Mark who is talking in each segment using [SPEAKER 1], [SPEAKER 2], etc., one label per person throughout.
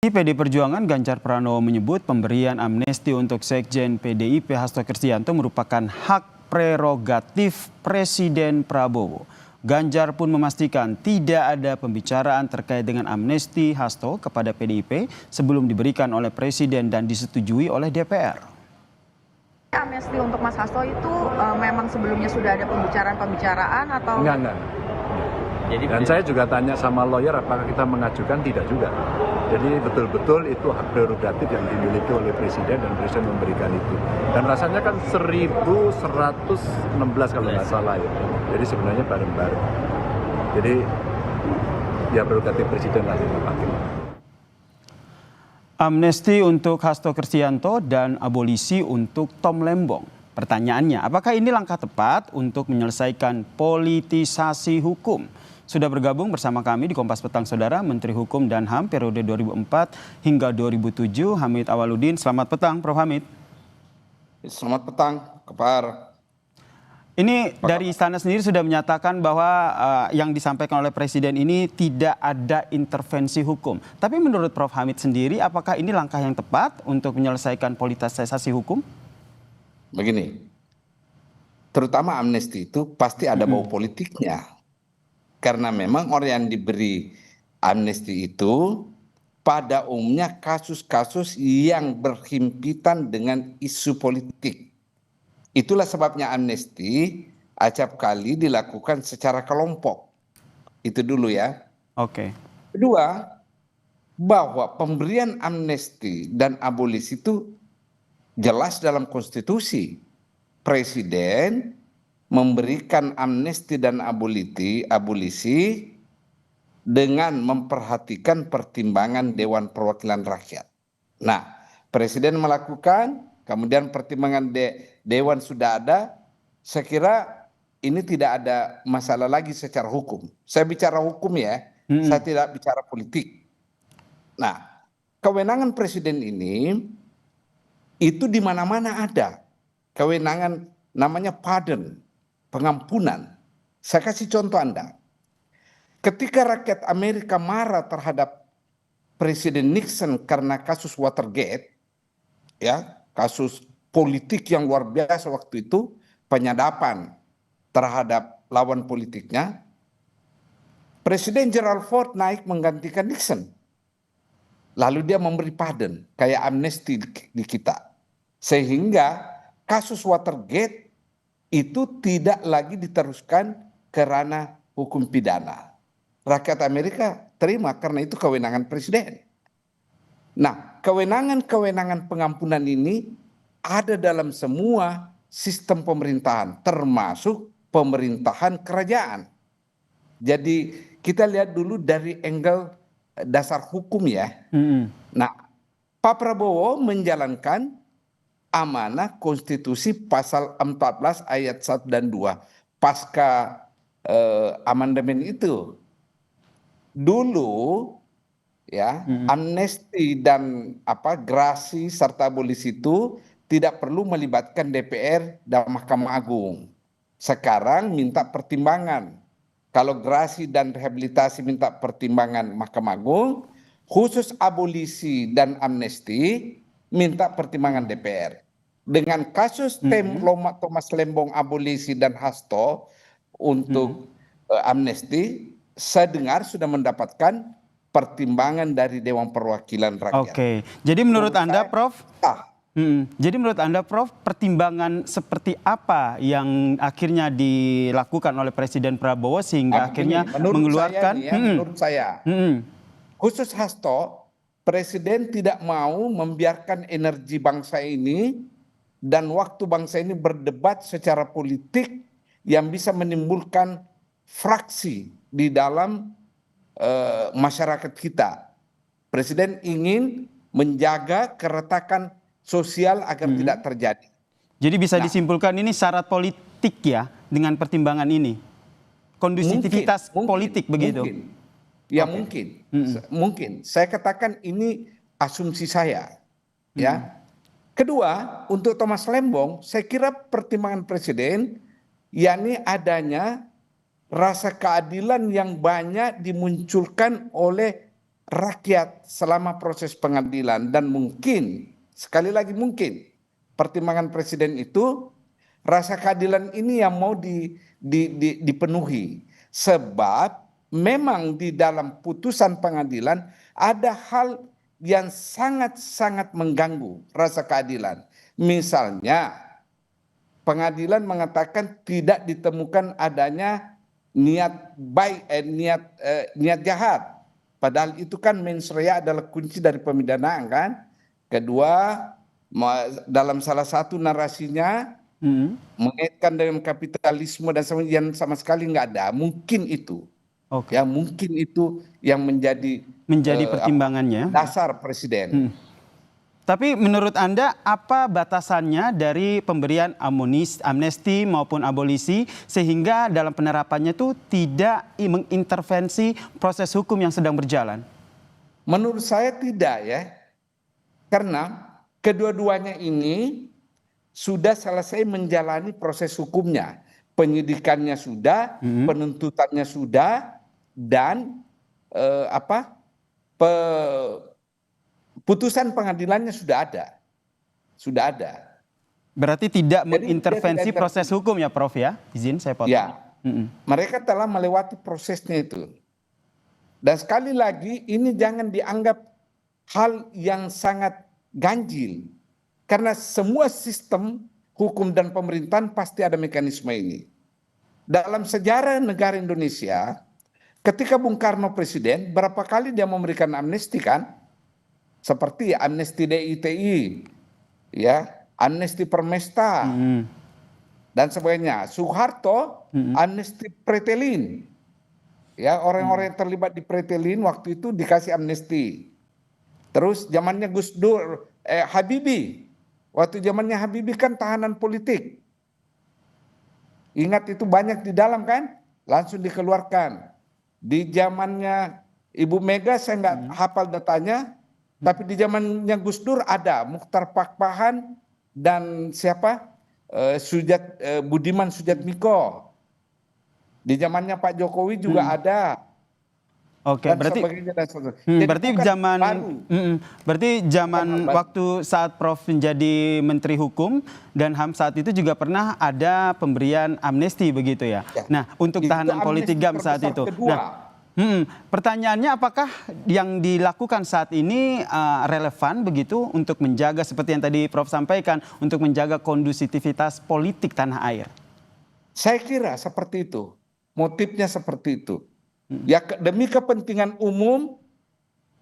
[SPEAKER 1] PD Perjuangan Ganjar Pranowo menyebut pemberian amnesti untuk Sekjen PDIP Hasto Kristianto merupakan hak prerogatif Presiden Prabowo. Ganjar pun memastikan tidak ada pembicaraan terkait dengan amnesti Hasto kepada PDIP sebelum diberikan oleh Presiden dan disetujui oleh DPR.
[SPEAKER 2] Amnesti untuk Mas Hasto itu memang sebelumnya sudah ada pembicaraan atau?
[SPEAKER 3] Enggak. Dan saya juga tanya sama lawyer apakah kita mengajukan, tidak juga. Jadi betul-betul itu hak prerogatif yang dimiliki oleh Presiden dan Presiden memberikan itu. Dan rasanya kan 1116 kalau nggak salah ya. Jadi sebenarnya bareng-bareng. Jadi ya prerogatif Presiden lah yang pakai.
[SPEAKER 1] Amnesti untuk Hasto Kristianto dan abolisi untuk Tom Lembong. Pertanyaannya, apakah ini langkah tepat untuk menyelesaikan politisasi hukum? Sudah bergabung bersama kami di Kompas Petang Saudara, Menteri Hukum dan HAM periode 2004 hingga 2007, Hamid Awaludin. Selamat petang, Prof. Hamid.
[SPEAKER 4] Selamat petang, Kepar.
[SPEAKER 1] Ini dari Istana sendiri sudah menyatakan bahwa yang disampaikan oleh Presiden ini tidak ada intervensi hukum. Tapi menurut Prof. Hamid sendiri, apakah ini langkah yang tepat untuk menyelesaikan politisasi hukum?
[SPEAKER 4] Begini, terutama amnesti itu pasti ada bau politiknya. Karena memang orang yang diberi amnesti itu pada umumnya kasus-kasus yang berhimpitan dengan isu politik. Itulah sebabnya amnesti acap kali dilakukan secara kelompok. Itu dulu ya.
[SPEAKER 1] Oke.
[SPEAKER 4] Kedua, bahwa pemberian amnesti dan abolisi itu jelas dalam konstitusi. Presiden memberikan amnesti dan abolisi dengan memperhatikan pertimbangan Dewan Perwakilan Rakyat. Nah, Presiden melakukan, kemudian pertimbangan Dewan sudah ada, saya kira ini tidak ada masalah lagi secara hukum. Saya bicara hukum ya, saya tidak bicara politik. Nah, kewenangan Presiden ini itu di mana-mana ada. Kewenangan namanya pardon, pengampunan. Saya kasih contoh Anda. Ketika rakyat Amerika marah terhadap Presiden Nixon karena kasus Watergate, ya, kasus politik yang luar biasa waktu itu, penyadapan terhadap lawan politiknya, Presiden Gerald Ford naik menggantikan Nixon. Lalu dia memberi pardon, kayak amnesti di kita. Sehingga kasus Watergate itu tidak lagi diteruskan ke ranah hukum pidana. Rakyat Amerika terima karena itu kewenangan Presiden. Nah, kewenangan-kewenangan pengampunan ini ada dalam semua sistem pemerintahan, termasuk pemerintahan kerajaan. Jadi kita lihat dulu dari angle dasar hukum ya. Nah, Pak Prabowo menjalankan amanah konstitusi pasal 14 ayat 1 dan 2 pasca amandemen itu. Dulu ya, amnesti dan grasi serta abolisi itu tidak perlu melibatkan DPR dan Mahkamah Agung. Sekarang minta pertimbangan. Kalau grasi dan rehabilitasi minta pertimbangan Mahkamah Agung, khusus abolisi dan amnesti minta pertimbangan DPR. Dengan kasus Thomas Lembong abolisi dan Hasto untuk amnesti, saya dengar sudah mendapatkan pertimbangan dari Dewan Perwakilan Rakyat.
[SPEAKER 1] Oke, jadi menurut Anda, Prof? Jadi menurut Anda, Prof, pertimbangan seperti apa yang akhirnya dilakukan oleh Presiden Prabowo sehingga akhirnya mengeluarkan?
[SPEAKER 4] Menurut saya, khusus Hasto, Presiden tidak mau membiarkan energi bangsa ini dan waktu bangsa ini berdebat secara politik yang bisa menimbulkan fraksi di dalam masyarakat kita. Presiden ingin menjaga keretakan sosial agar tidak terjadi.
[SPEAKER 1] Jadi bisa disimpulkan ini syarat politik ya dengan pertimbangan ini? Kondusivitas politik begitu?
[SPEAKER 4] Ya mungkin. Saya katakan ini asumsi saya. Ya. Kedua, untuk Thomas Lembong, saya kira pertimbangan Presiden yakni adanya rasa keadilan yang banyak dimunculkan oleh rakyat selama proses pengadilan, dan mungkin, sekali lagi mungkin, pertimbangan presiden itu rasa keadilan ini yang mau dipenuhi. Sebab memang di dalam putusan pengadilan ada hal yang sangat-sangat mengganggu rasa keadilan. Misalnya, pengadilan mengatakan tidak ditemukan adanya niat baik, niat jahat. Padahal itu kan mens rea adalah kunci dari pemidanaan kan. Kedua, dalam salah satu narasinya mengaitkan dengan kapitalisme dan yang sama sekali nggak ada. Mungkin itu, ya mungkin itu yang menjadi
[SPEAKER 1] pertimbangannya
[SPEAKER 4] dasar presiden.
[SPEAKER 1] Tapi menurut Anda apa batasannya dari pemberian amnesti maupun abolisi sehingga dalam penerapannya itu tidak mengintervensi proses hukum yang sedang berjalan?
[SPEAKER 4] Menurut saya tidak ya. Karena kedua-duanya ini sudah selesai menjalani proses hukumnya. Penyidikannya sudah, penuntutannya sudah, dan putusan pengadilannya sudah ada. Sudah ada.
[SPEAKER 1] Berarti tidak
[SPEAKER 4] Jadi,
[SPEAKER 1] mengintervensi proses hukum ya Prof ya? Izin saya potong.
[SPEAKER 4] Ya, mereka telah melewati prosesnya itu. Dan sekali lagi ini jangan dianggap hal yang sangat ganjil. Karena semua sistem hukum dan pemerintahan pasti ada mekanisme ini. Dalam sejarah negara Indonesia, ketika Bung Karno presiden, berapa kali dia memberikan amnesti kan? Seperti amnesti DITI, ya, amnesti Permesta, dan sebagainya. Soeharto amnesti Pretelin, ya, orang-orang yang terlibat di Pretelin waktu itu dikasih amnesti. Terus zamannya Gus Dur, Habibie, waktu zamannya Habibie kan tahanan politik. Ingat itu banyak di dalam kan, langsung dikeluarkan. Di zamannya Ibu Mega saya nggak hafal datanya. Tapi di zamannya Gus Dur ada Muchtar Pakpahan dan siapa Budiman Sujatmiko. Di zamannya Pak Jokowi juga ada.
[SPEAKER 1] Oke, berarti zaman waktu saat Prof menjadi Menteri Hukum dan HAM saat itu juga pernah ada pemberian amnesti begitu ya. Nah, untuk tahanan politik GAM saat itu. Pertanyaannya apakah yang dilakukan saat ini relevan begitu untuk menjaga seperti yang tadi Prof sampaikan untuk menjaga kondusivitas politik tanah air?
[SPEAKER 4] Saya kira seperti itu. Motifnya seperti itu. Ya demi kepentingan umum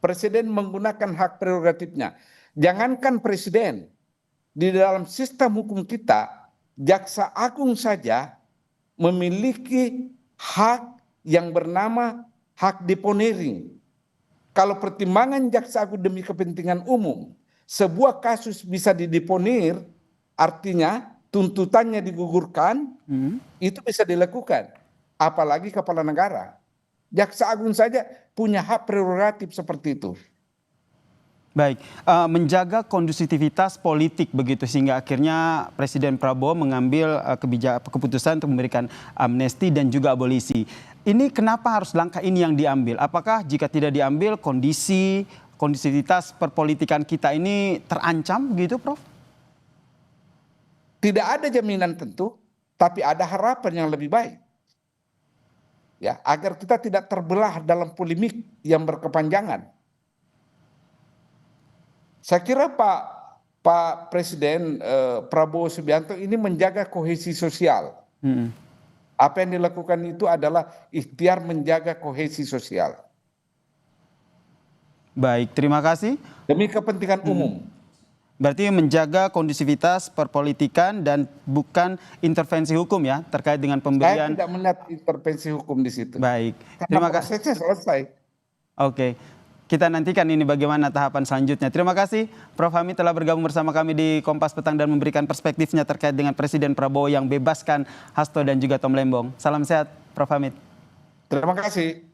[SPEAKER 4] presiden menggunakan hak prerogatifnya. Jangankan presiden, di dalam sistem hukum kita jaksa agung saja memiliki hak yang bernama hak deponering. Kalau pertimbangan jaksa agung demi kepentingan umum, sebuah kasus bisa dideponir, artinya tuntutannya digugurkan, itu bisa dilakukan. Apalagi kepala negara. Jaksa agung saja punya hak prerogatif seperti itu.
[SPEAKER 1] Baik, menjaga kondusivitas politik begitu sehingga akhirnya Presiden Prabowo mengambil keputusan untuk memberikan amnesti dan juga abolisi. Ini kenapa harus langkah ini yang diambil? Apakah jika tidak diambil kondusivitas perpolitikan kita ini terancam begitu, Prof?
[SPEAKER 4] Tidak ada jaminan tentu, tapi ada harapan yang lebih baik. Ya, agar kita tidak terbelah dalam polemik yang berkepanjangan. Saya kira Pak Presiden Prabowo Subianto ini menjaga kohesi sosial. Apa yang dilakukan itu adalah ikhtiar menjaga kohesi sosial.
[SPEAKER 1] Baik, terima kasih.
[SPEAKER 4] Demi kepentingan umum.
[SPEAKER 1] Berarti menjaga kondusivitas perpolitikan dan bukan intervensi hukum ya terkait dengan pemberian.
[SPEAKER 4] Saya tidak melihat intervensi hukum di situ.
[SPEAKER 1] Baik,
[SPEAKER 4] terima kasih. Prosesnya selesai.
[SPEAKER 1] Oke, kita nantikan ini bagaimana tahapan selanjutnya. Terima kasih Prof Hamid telah bergabung bersama kami di Kompas Petang dan memberikan perspektifnya terkait dengan Presiden Prabowo yang bebaskan Hasto dan juga Tom Lembong. Salam sehat Prof Hamid.
[SPEAKER 4] Terima kasih.